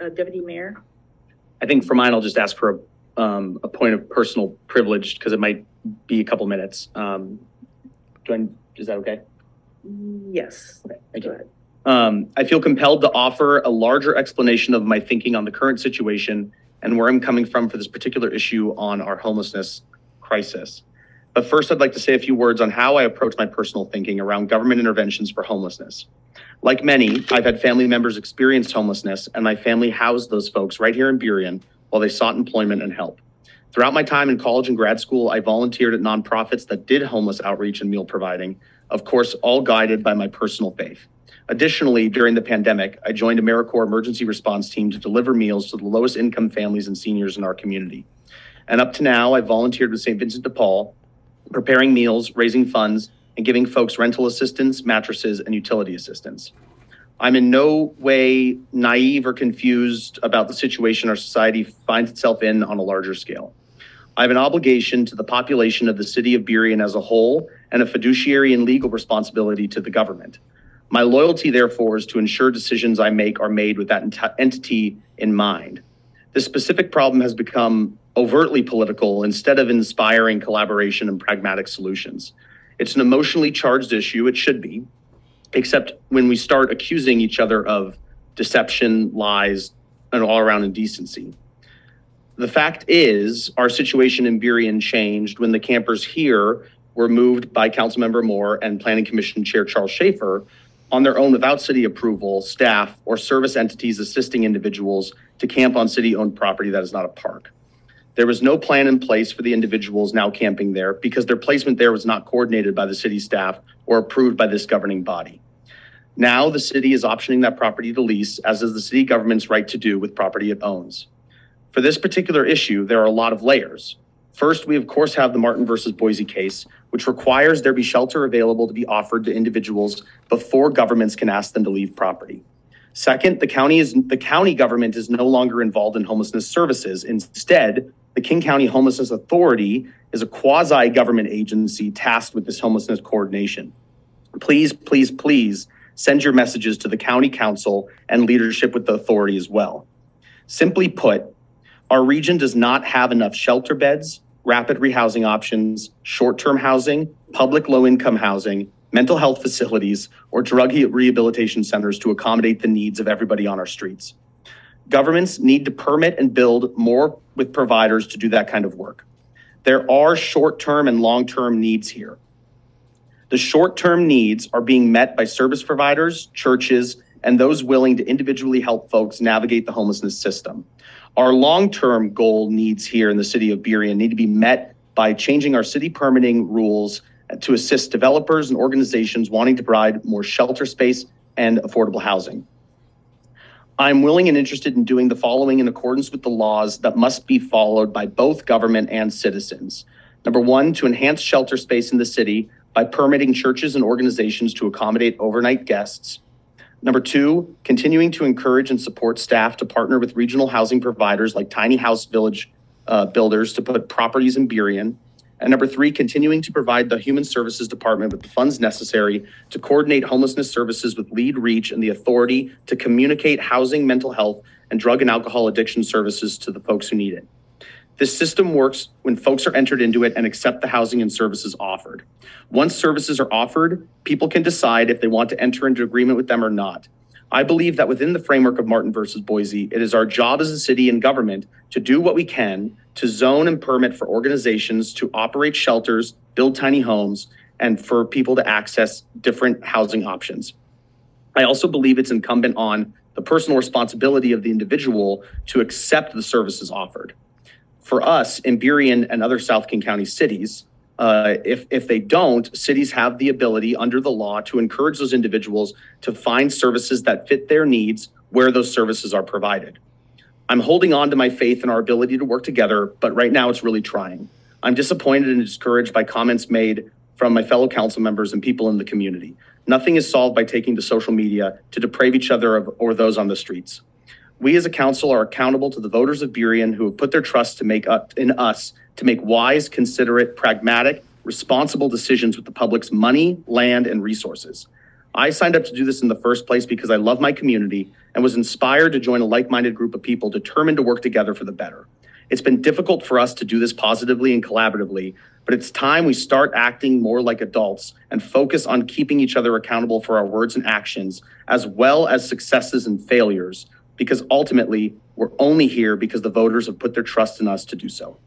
Deputy Mayor? I think for mine, I'll just ask for a point of personal privilege because it might be a couple minutes. Is that okay? Yes. Okay, thank you. I feel compelled to offer a larger explanation of my thinking on the current situation and where I'm coming from for this particular issue on our homelessness crisis. But first, I'd like to say a few words on how I approach my personal thinking around government interventions for homelessness. Like many, I've had family members experience homelessness, and my family housed those folks right here in Burien while they sought employment and help. Throughout my time in college and grad school, I volunteered at nonprofits that did homeless outreach and meal providing, of course, all guided by my personal faith. Additionally, during the pandemic, I joined AmeriCorps emergency response team to deliver meals to the lowest income families and seniors in our community. And up to now, I volunteered with St. Vincent de Paul, preparing meals, raising funds, and giving folks rental assistance, mattresses, and utility assistance. I'm in no way naive or confused about the situation our society finds itself in on a larger scale. I have an obligation to the population of the city of Burien as a whole and a fiduciary and legal responsibility to the government. My loyalty, therefore, is to ensure decisions I make are made with that entity in mind. This specific problem has become overtly political instead of inspiring collaboration and pragmatic solutions. It's an emotionally charged issue, it should be, except when we start accusing each other of deception, lies, and all-around indecency. The fact is, our situation in Burien changed when the campers here were moved by Councilmember Moore and Planning Commission Chair Charles Schaefer on their own without city approval, staff, or service entities assisting individuals to camp on city-owned property that is not a park. There was no plan in place for the individuals now camping there because their placement there was not coordinated by the city staff or approved by this governing body. Now the city is optioning that property to lease, as is the city government's right to do with property it owns. For this particular issue, there are a lot of layers. First, we of course have the Martin versus Boise case, which requires there be shelter available to be offered to individuals before governments can ask them to leave property. Second, the county government is no longer involved in homelessness services. Instead, the King County Homelessness Authority is a quasi-government agency tasked with this homelessness coordination. Please, please, please send your messages to the county council and leadership with the authority as well. Simply put, our region does not have enough shelter beds, rapid rehousing options, short-term housing, public low-income housing, mental health facilities, or drug rehabilitation centers to accommodate the needs of everybody on our streets. Governments need to permit and build more with providers to do that kind of work. There are short-term and long-term needs here. The short-term needs are being met by service providers, churches, and those willing to individually help folks navigate the homelessness system. Our long-term goal needs here in the city of Burien need to be met by changing our city permitting rules to assist developers and organizations wanting to provide more shelter space and affordable housing. I'm willing and interested in doing the following in accordance with the laws that must be followed by both government and citizens. Number one, to enhance shelter space in the city by permitting churches and organizations to accommodate overnight guests. Number two, continuing to encourage and support staff to partner with regional housing providers like tiny house village builders to put properties in Burien. And number three, continuing to provide the Human Services Department with the funds necessary to coordinate homelessness services with lead reach and the authority to communicate housing, mental health, and drug and alcohol addiction services to the folks who need it. This system works when folks are entered into it and accept the housing and services offered. Once services are offered, people can decide if they want to enter into agreement with them or not. I believe that within the framework of Martin versus Boise, it is our job as a city and government to do what we can to zone and permit for organizations to operate shelters, build tiny homes, and for people to access different housing options. I also believe it's incumbent on the personal responsibility of the individual to accept the services offered. For us in Burien and other South King County cities, if they don't, cities have the ability under the law to encourage those individuals to find services that fit their needs where those services are provided. I'm holding on to my faith in our ability to work together, but right now it's really trying. I'm disappointed and discouraged by comments made from my fellow council members and people in the community. Nothing is solved by taking to social media to deprave each other or those on the streets. We as a council are accountable to the voters of Burien who have put their trust in us to make wise, considerate, pragmatic, responsible decisions with the public's money, land, and resources. I signed up to do this in the first place because I love my community and was inspired to join a like-minded group of people determined to work together for the better. It's been difficult for us to do this positively and collaboratively, but it's time we start acting more like adults and focus on keeping each other accountable for our words and actions, as well as successes and failures, because ultimately, we're only here because the voters have put their trust in us to do so.